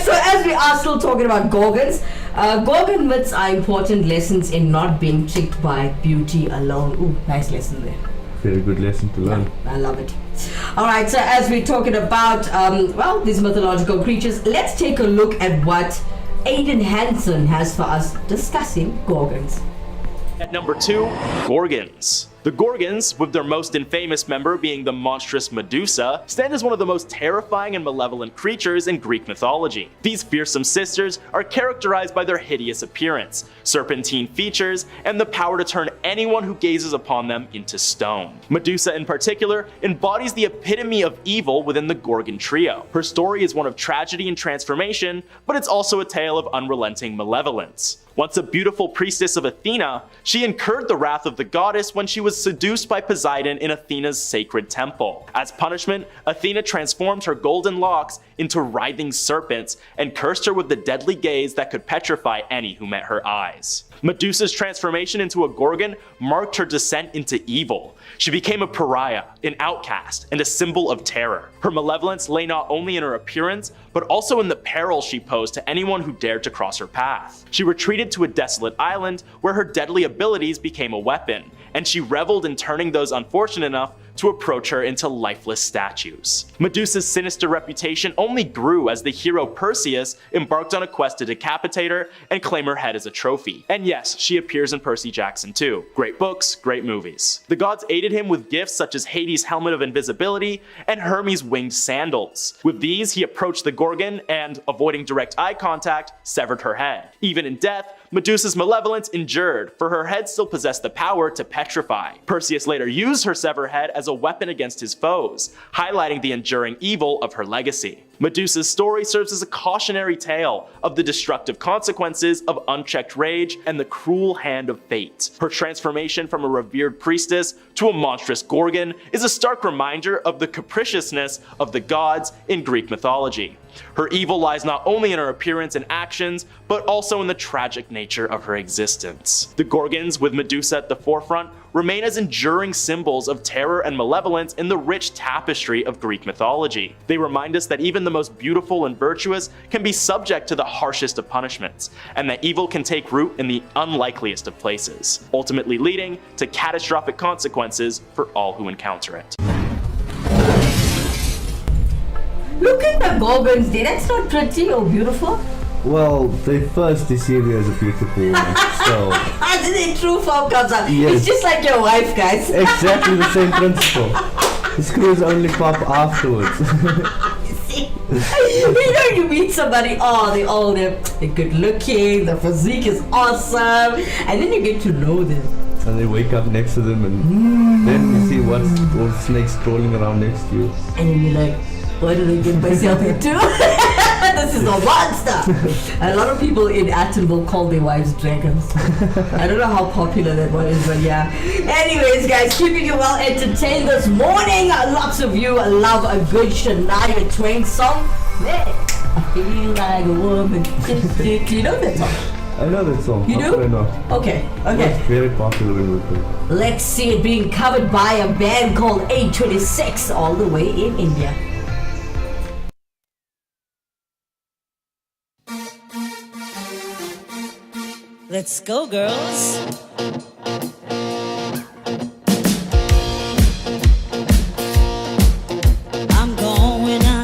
[SPEAKER 2] so as we are still talking about Gorgons, Gorgon myths are important lessons in not being tricked by beauty alone. Ooh, nice lesson there.
[SPEAKER 1] Very good lesson to learn.
[SPEAKER 2] I love it. Alright, so as we're talking about, these mythological creatures, let's take a look at what Aiden Hansen has for us discussing Gorgons.
[SPEAKER 11] At number 2, Gorgons. The Gorgons, with their most infamous member being the monstrous Medusa, stand as one of the most terrifying and malevolent creatures in Greek mythology. These fearsome sisters are characterized by their hideous appearance, serpentine features, and the power to turn anyone who gazes upon them into stone. Medusa in particular embodies the epitome of evil within the Gorgon trio. Her story is one of tragedy and transformation, but it's also a tale of unrelenting malevolence. Once a beautiful priestess of Athena, she incurred the wrath of the goddess when she was seduced by Poseidon in Athena's sacred temple. As punishment, Athena transformed her golden locks into writhing serpents and cursed her with the deadly gaze that could petrify any who met her eyes. Medusa's transformation into a Gorgon marked her descent into evil. She became a pariah, an outcast, and a symbol of terror. Her malevolence lay not only in her appearance, but also in the peril she posed to anyone who dared to cross her path. She retreated to a desolate island where her deadly abilities became a weapon, and she reveled in turning those unfortunate enough to approach her into lifeless statues. Medusa's sinister reputation only grew as the hero Perseus embarked on a quest to decapitate her and claim her head as a trophy. And yes, she appears in Percy Jackson too. Great books, great movies. The gods aided him with gifts such as Hades' helmet of invisibility and Hermes' winged sandals. With these, he approached the Gorgon and, avoiding direct eye contact, severed her head. Even in death, Medusa's malevolence endured, for her head still possessed the power to petrify. Perseus later used her severed head as a weapon against his foes, highlighting the enduring evil of her legacy. Medusa's story serves as a cautionary tale of the destructive consequences of unchecked rage and the cruel hand of fate. Her transformation from a revered priestess to a monstrous Gorgon is a stark reminder of the capriciousness of the gods in Greek mythology. Her evil lies not only in her appearance and actions, but also in the tragic nature of her existence. The Gorgons, with Medusa at the forefront, remain as enduring symbols of terror and malevolence in the rich tapestry of Greek mythology. They remind us that even the most beautiful and virtuous can be subject to the harshest of punishments, and that evil can take root in the unlikeliest of places, ultimately leading to catastrophic consequences for all who encounter it.
[SPEAKER 2] Look at the Gorgons, that's not pretty or beautiful.
[SPEAKER 1] Well, they first deceive you as a beautiful woman, so...
[SPEAKER 2] That's the true form comes out.
[SPEAKER 1] Yes.
[SPEAKER 2] It's just like your wife, guys.
[SPEAKER 1] Exactly the same principle. The screws only pop afterwards.
[SPEAKER 2] You know, you meet somebody, they're good looking, the physique is awesome, and then you get to know them.
[SPEAKER 1] And they wake up next to them and then you see what's all snakes crawling around next to you.
[SPEAKER 2] And then you're like, what did I get myself into? This is a monster! A lot of people in Atten will call their wives dragons. I don't know how popular that one is, but yeah. Anyways, guys, keeping you well entertained this morning. Lots of you love a good Shania Twain song. Man, I feel like a woman. Do you know that song?
[SPEAKER 1] I know that song.
[SPEAKER 2] You
[SPEAKER 1] How
[SPEAKER 2] do?
[SPEAKER 1] could I not?
[SPEAKER 2] Okay.
[SPEAKER 1] It's very popular in Britain.
[SPEAKER 2] Let's see it being covered by a band called 826 all the way in India.
[SPEAKER 14] Let's go, girls. I'm going out.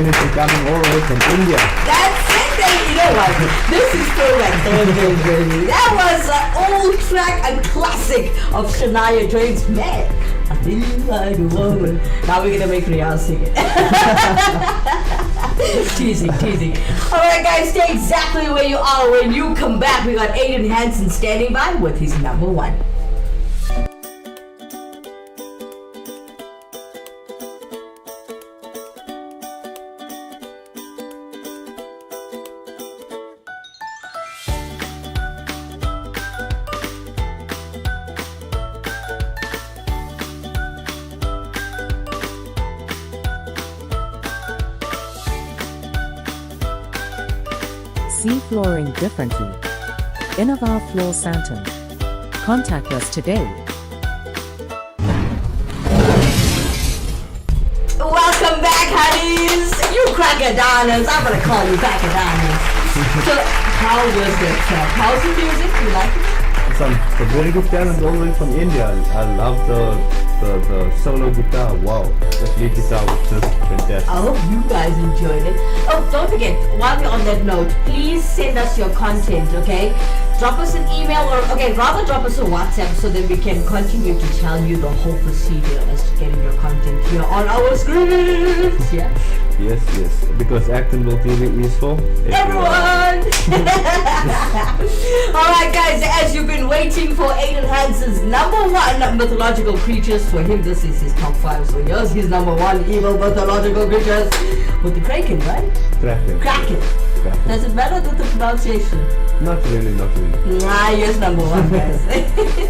[SPEAKER 1] energy coming all the way from India.
[SPEAKER 2] That's it. You know what? This is throwback Thursday, baby. That was an old track, a classic of Shania Twain's Man. I feel like a woman. Now we're gonna make Riaz sing it. Teasing. Alright guys, stay exactly where you are. When you come back, we got Aiden Hansen standing by with his number one.
[SPEAKER 10] See flooring differently. Innova Floor Santon. Contact us today.
[SPEAKER 2] Welcome back, honeys. You crackadonas. I'm gonna call you crackadonas. So, how was that track? How's the music? You like it?
[SPEAKER 1] Some very good talent all the way from India. I love the solo guitar. Wow, that lead guitar was just fantastic.
[SPEAKER 2] I hope you guys enjoyed it. Oh, don't forget, while we're on that note, please send us your content, okay? Drop us an email or, rather drop us a WhatsApp so that we can continue to tell you the whole procedure as to getting your content here on our screens. Yeah?
[SPEAKER 1] Yes, because Actonville TV is for
[SPEAKER 2] everyone. Alright guys, as you've been waiting for Aiden Hansen's number one mythological creatures, for him this is his top 5, so here's his number one evil mythological creatures with the Kraken, right? Kraken. Does it matter with the pronunciation?
[SPEAKER 1] Not really.
[SPEAKER 2] Here's number one, guys.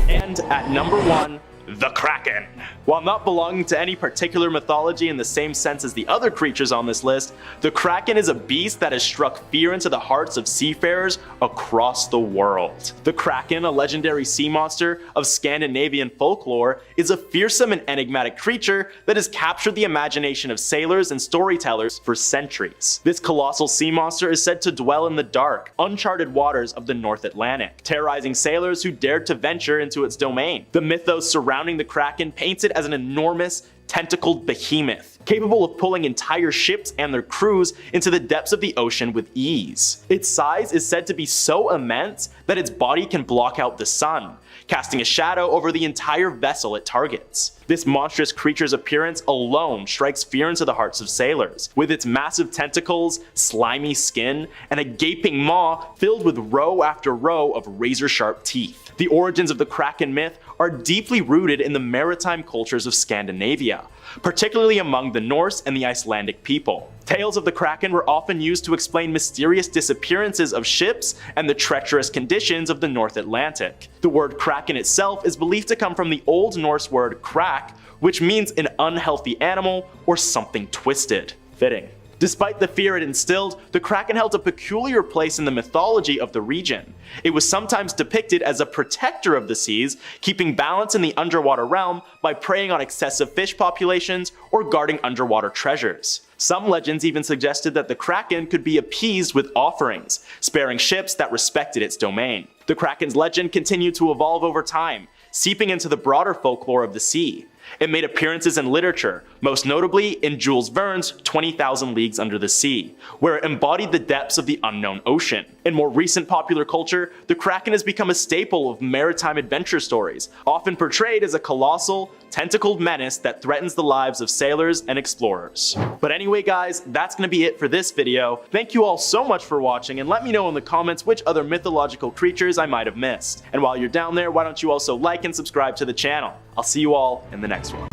[SPEAKER 11] And at number one, the Kraken. While not belonging to any particular mythology in the same sense as the other creatures on this list, the Kraken is a beast that has struck fear into the hearts of seafarers across the world. The Kraken, a legendary sea monster of Scandinavian folklore, is a fearsome and enigmatic creature that has captured the imagination of sailors and storytellers for centuries. This colossal sea monster is said to dwell in the dark, uncharted waters of the North Atlantic, terrorizing sailors who dared to venture into its domain. The mythos surrounding the Kraken paints it as an enormous, tentacled behemoth, capable of pulling entire ships and their crews into the depths of the ocean with ease. Its size is said to be so immense that its body can block out the sun, casting a shadow over the entire vessel it targets. This monstrous creature's appearance alone strikes fear into the hearts of sailors, with its massive tentacles, slimy skin, and a gaping maw filled with row after row of razor-sharp teeth. The origins of the Kraken myth are deeply rooted in the maritime cultures of Scandinavia, particularly among the Norse and the Icelandic people. Tales of the Kraken were often used to explain mysterious disappearances of ships and the treacherous conditions of the North Atlantic. The word Kraken itself is believed to come from the Old Norse word krak, which means an unhealthy animal or something twisted. Fitting. Despite the fear it instilled, the Kraken held a peculiar place in the mythology of the region. It was sometimes depicted as a protector of the seas, keeping balance in the underwater realm by preying on excessive fish populations or guarding underwater treasures. Some legends even suggested that the Kraken could be appeased with offerings, sparing ships that respected its domain. The Kraken's legend continued to evolve over time, seeping into the broader folklore of the sea. It made appearances in literature, most notably in Jules Verne's 20,000 Leagues Under the Sea, where it embodied the depths of the unknown ocean. In more recent popular culture, the Kraken has become a staple of maritime adventure stories, often portrayed as a colossal, tentacled menace that threatens the lives of sailors and explorers. But anyway guys, that's gonna be it for this video. Thank you all so much for watching, and let me know in the comments which other mythological creatures I might have missed. And while you're down there, why don't you also like and subscribe to the channel. I'll see you all in the next one.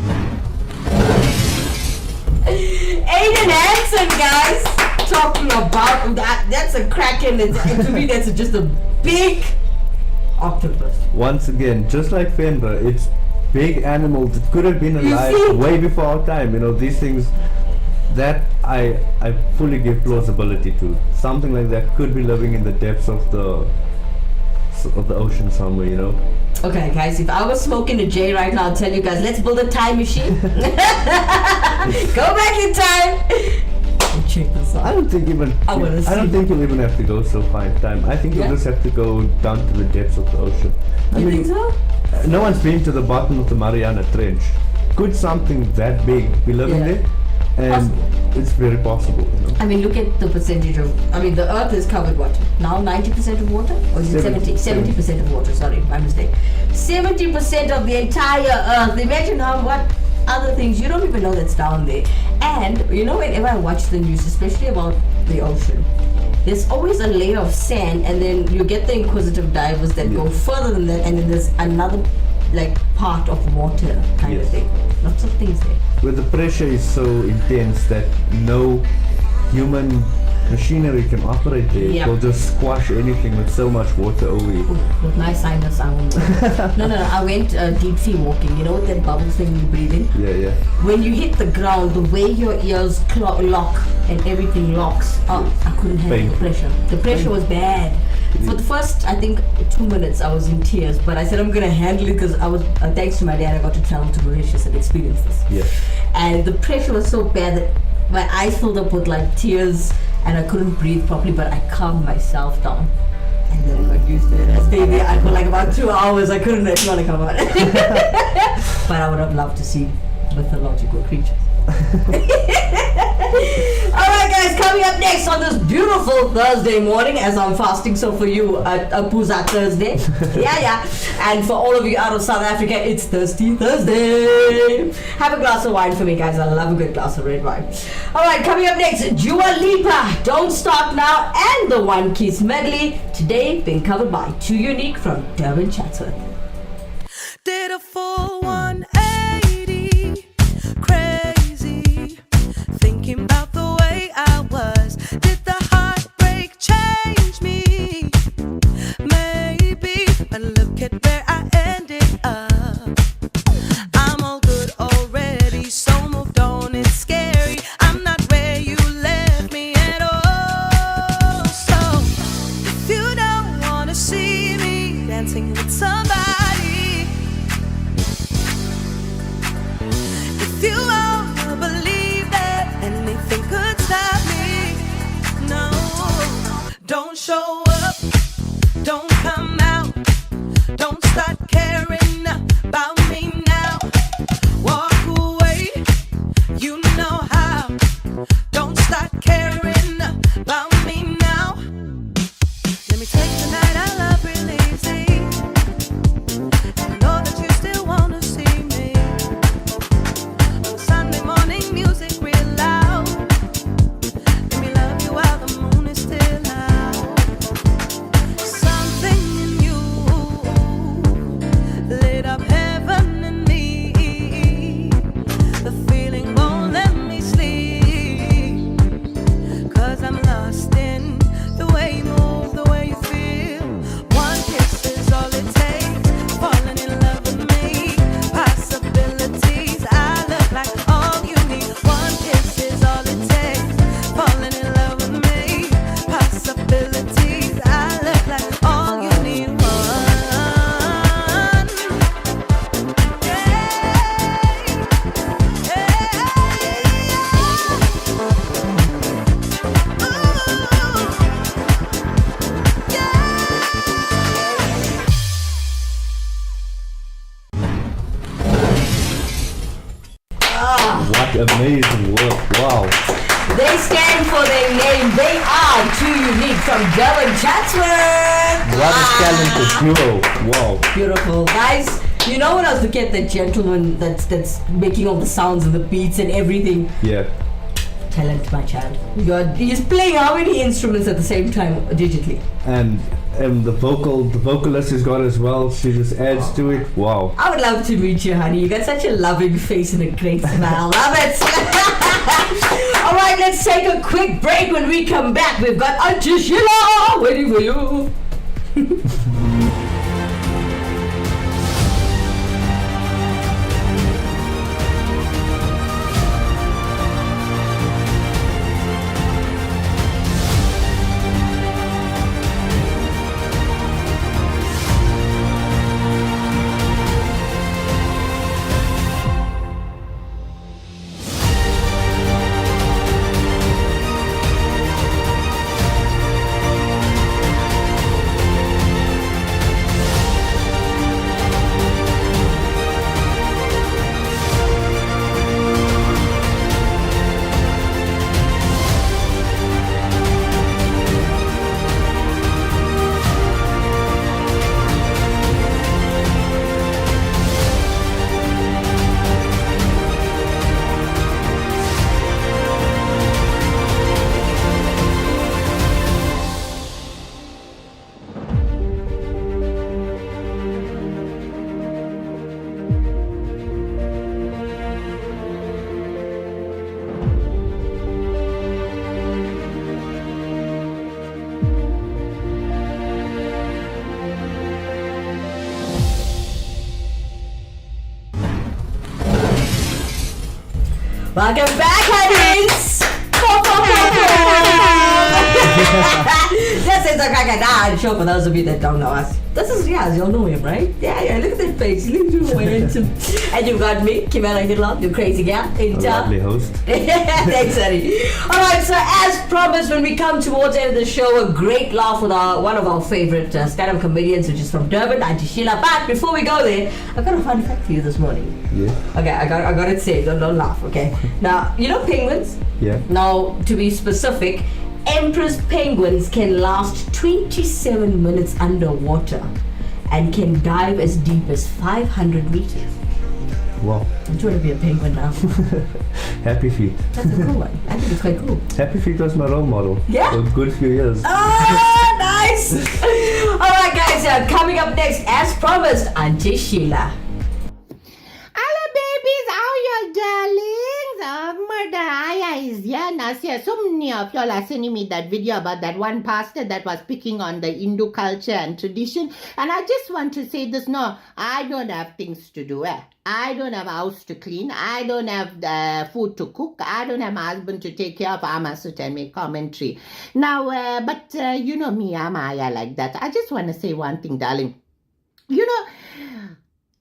[SPEAKER 2] Aiden Hansen, guys, talking about that. That's a Kraken. To me, that's just a big octopus.
[SPEAKER 1] Once again, just like Fenrir, it's big animals that could have been alive way before our time. You know, these things that I fully give plausibility to. Something like that could be living in the depths of the ocean somewhere, you know.
[SPEAKER 2] Okay guys, if I was smoking a J right now, I'll tell you guys, let's build a time machine. Go back in time. Check this out.
[SPEAKER 1] I don't think you'll even have to go so far in time. I think you'll just have to go down to the depths of the ocean. I mean,
[SPEAKER 2] think so?
[SPEAKER 1] No one's been to the bottom of the Mariana Trench. Could something that big be living there? and it's very possible, you know.
[SPEAKER 2] I mean, look at the percentage of. I mean, the Earth is covered what now? 90% of water, or is it 70% of water? Sorry, my mistake. 70% of the entire Earth. Imagine what other things you don't even know that's down there. And you know, whenever I watch the news, especially about the ocean, there's always a layer of sand, and then you get the inquisitive divers that go further than that, and then there's another part of water kind of thing. Lots of things there.
[SPEAKER 1] Where the pressure is so intense that no human machinery can operate there.
[SPEAKER 2] Yep.
[SPEAKER 1] It will just squash anything with so much water over you.
[SPEAKER 2] With my sinus, I won't. No. I went deep sea walking. You know what that bubble thing you breathe in?
[SPEAKER 1] Yeah.
[SPEAKER 2] When you hit the ground, the way your ears lock and everything locks. I couldn't handle the pressure. The pressure was bad. For the first, I think, 2 minutes, I was in tears. But I said I'm gonna handle it because I was, thanks to my dad, I got to travel to Mauritius and experience this.
[SPEAKER 1] Yeah.
[SPEAKER 2] And the pressure was so bad that my eyes filled up with tears, and I couldn't breathe properly. But I calmed myself down, and then I got used to it. I stayed there for about 2 hours. I couldn't let it come out. But I would have loved to see mythological creatures. Alright guys, coming up next on this beautiful Thursday morning, as I'm fasting, so for you a Puza Thursday. yeah. And for all of you out of South Africa, it's Thirsty Thursday. Have a glass of wine for me, guys. I love a good glass of red wine. Alright, coming up next, Dua Lipa, Don't Stop Now, and the One Kiss medley, today being covered by Too Unique from Durban Chatsworth.
[SPEAKER 15] Did a full 180, crazy, thinking about the way I was. Did the heartbreak change me? Maybe, but look at where I ended up. I'm all good already, so moved on, it's scary. I'm not where you left me at all. So, if you don't wanna see me dancing with somebody, if you wanna believe that anything could stop me, no, don't show up, don't come out, don't start caring about me now. Walk away, you know how. Don't start caring about me now. Let me take the night I love real easy. I know that you still wanna see me. Sunday morning music real loud. Let me love you while the moon is still out. Something in you lit up heaven in me. The feeling won't let me sleep, 'cause I'm lost in the way you move, the way you feel. One kiss is all it takes, falling in love with me. Possibilities, I look like all you need. One kiss is all it takes, falling in love with me. Possibilities, I look like all you need. One,
[SPEAKER 1] What amazing work! Wow.
[SPEAKER 2] They stand for their name. They are Too Unique from Durban Chatsworth.
[SPEAKER 1] What a talented duo! Wow.
[SPEAKER 2] Beautiful, guys. You know when I was looking at that gentleman that's making all the sounds and the beats and everything.
[SPEAKER 1] Yeah.
[SPEAKER 2] Talent, my child. He's playing how many instruments at the same time digitally?
[SPEAKER 1] And the vocalist is got as well. She just adds to it. Wow.
[SPEAKER 2] I would love to meet you, honey. You got such a loving face and a great smile. Love it. All right, let's take a quick break. When we come back, we've got Auntie Sheila waiting for you. Welcome back, honeys! This is the Crocodile Show for those of you that don't know us. This is Riaz, you all know him, right? Yeah, look at that face. He looks really handsome. And you've got me, Kimera Heeralal, your crazy gal.
[SPEAKER 1] A lovely host.
[SPEAKER 2] Thanks, honey. Alright, so as promised, when we come towards the end of the show, a great laugh with one of our favorite stand-up comedians, which is from Durban, Auntie Sheila. But before we go there, I've got a fun fact for you this morning.
[SPEAKER 1] Yeah.
[SPEAKER 2] Okay, I got it saved. Don't laugh, okay? Now, you know penguins?
[SPEAKER 1] Yeah.
[SPEAKER 2] Now, to be specific, empress penguins can last 27 minutes underwater and can dive as deep as 500 meters.
[SPEAKER 1] Wow.
[SPEAKER 2] I'm trying to be a penguin now.
[SPEAKER 1] Happy Feet.
[SPEAKER 2] That's a cool one. I think it's quite cool.
[SPEAKER 1] Happy Feet was my role model.
[SPEAKER 2] Yeah?
[SPEAKER 1] For a good few years.
[SPEAKER 2] Ah, nice! Alright guys, coming up next, as promised, Auntie Sheila.
[SPEAKER 16] Hello babies, how you darlings? Murder is here. Now see, so many of y'all are sending me that video about that one pastor that was picking on the Hindu culture and tradition. And I just want to say this, no, I don't have things to do. I don't have a house to clean. I don't have food to cook. I don't have my husband to take care of. I must sit and make commentary. Now, but you know me, I'm like that. I just want to say one thing, darling. You know,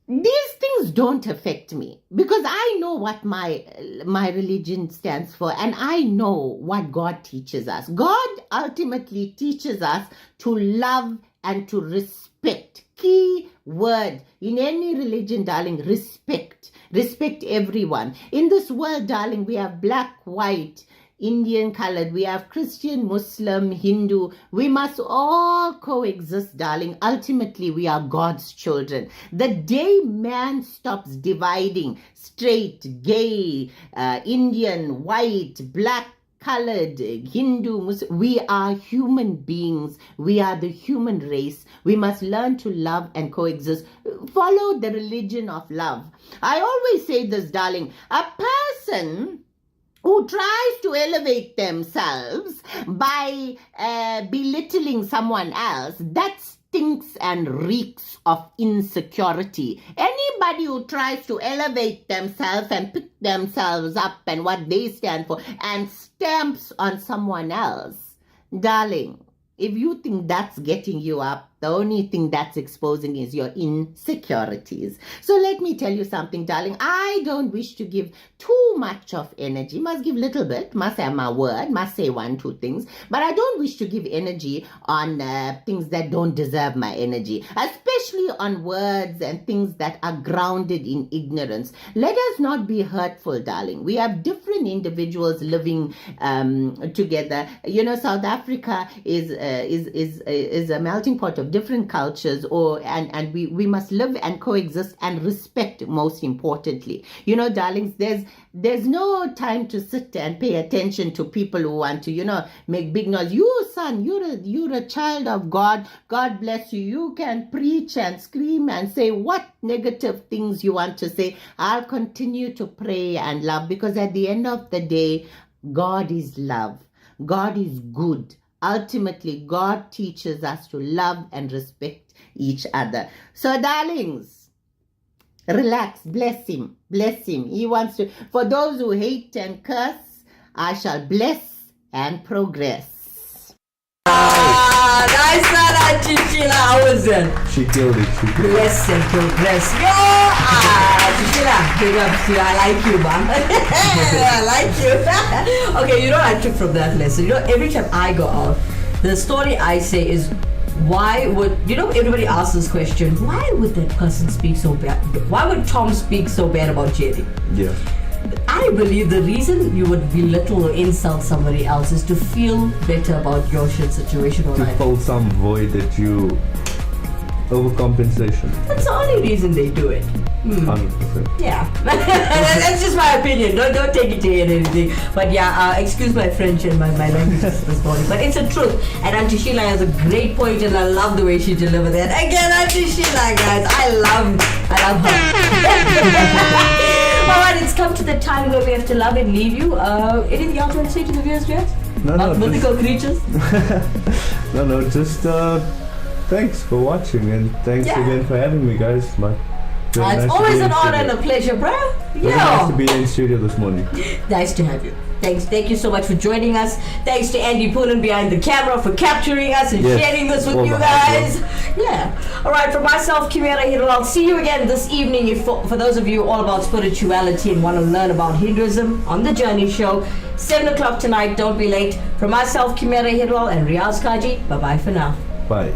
[SPEAKER 16] these things don't affect me because I know what my religion stands for, and I know what God teaches us. God ultimately teaches us to love and to respect. Key word in any religion, darling, respect. Respect everyone. In this world, darling, we have black, white, Indian colored, we have Christian, Muslim, Hindu. We must all coexist, darling. Ultimately, we are God's children. The day man stops dividing straight, gay, Indian, white, black, colored, Hindu, Muslim, we are human beings. We are the human race. We must learn to love and coexist. Follow the religion of love. I always say this, darling. A person who tries to elevate themselves by belittling someone else, that stinks and reeks of insecurity. Anybody who tries to elevate themselves and pick themselves up and what they stand for and stamps on someone else, darling, if you think that's getting you up, the only thing that's exposing is your insecurities. So let me tell you something, darling. I don't wish to give too much of energy. Must give little bit. Must have my word. Must say 1, 2 things. But I don't wish to give energy on things that don't deserve my energy. Especially on words and things that are grounded in ignorance. Let us not be hurtful, darling. We have different individuals living together. You know, South Africa is a melting pot of different cultures, and we must live and coexist and respect, most importantly. You know, darlings, there's no time to sit and pay attention to people who want to, you know, make big noise. You, son, you're a child of God. God bless you. You can preach and scream and say what negative things you want to say. I'll continue to pray and love, because at the end of the day, God is love. God is good. Ultimately, God teaches us to love and respect each other. So, darlings, relax. Bless him. Bless him. He wants to. For those who hate and curse, I shall bless and progress.
[SPEAKER 2] Nice one, Auntie Sheila. How was it?
[SPEAKER 1] She killed it.
[SPEAKER 2] Bless and progress. Yo! Auntie Sheila, big up to you. I like you, man. I like you. Okay, you know what I took from that lesson? You know, every time I go out, the story I say is, why would, you know, everybody asks this question, why would that person speak so bad? Why would Tom speak so bad about Jerry?
[SPEAKER 1] Yeah.
[SPEAKER 2] I believe the reason you would belittle or insult somebody else is to feel better about your shit situation or
[SPEAKER 1] To
[SPEAKER 2] life.
[SPEAKER 1] fill some void that you overcompensation.
[SPEAKER 2] That's the only reason they do it.
[SPEAKER 1] 100%.
[SPEAKER 2] Yeah. That's just my opinion. Don't take it to hear anything. But yeah, excuse my French and my language this morning. But it's the truth. And Auntie Sheila has a great point, and I love the way she delivered that. Again, Auntie Sheila, guys. I love her. Alright, it's come to the time where we have to love and leave you. Anything else you want to say to the viewers, Riaz?
[SPEAKER 1] No,
[SPEAKER 2] Mythical Creatures?
[SPEAKER 1] No, just thanks for watching, and thanks again for having me, guys. But It's nice to
[SPEAKER 2] always
[SPEAKER 1] be
[SPEAKER 2] an
[SPEAKER 1] in
[SPEAKER 2] honor and
[SPEAKER 1] studio.
[SPEAKER 2] a pleasure, bro.
[SPEAKER 1] Very nice to
[SPEAKER 2] Yeah.
[SPEAKER 1] be in studio this morning.
[SPEAKER 2] Nice to have you. Thank you so much for joining us. Thanks to Andy Poolen behind the camera for capturing us and
[SPEAKER 1] Yes,
[SPEAKER 2] sharing this with
[SPEAKER 1] all
[SPEAKER 2] you
[SPEAKER 1] the hard
[SPEAKER 2] guys. Yeah. All right, for myself, Kimera Heeralal, I'll see you again this evening. If for those of you all about spirituality and want to learn about Hinduism on The Journey Show, 7 o'clock tonight, don't be late. For myself, Kimera Heeralal and Riaz Cajee, bye-bye for now.
[SPEAKER 1] Bye.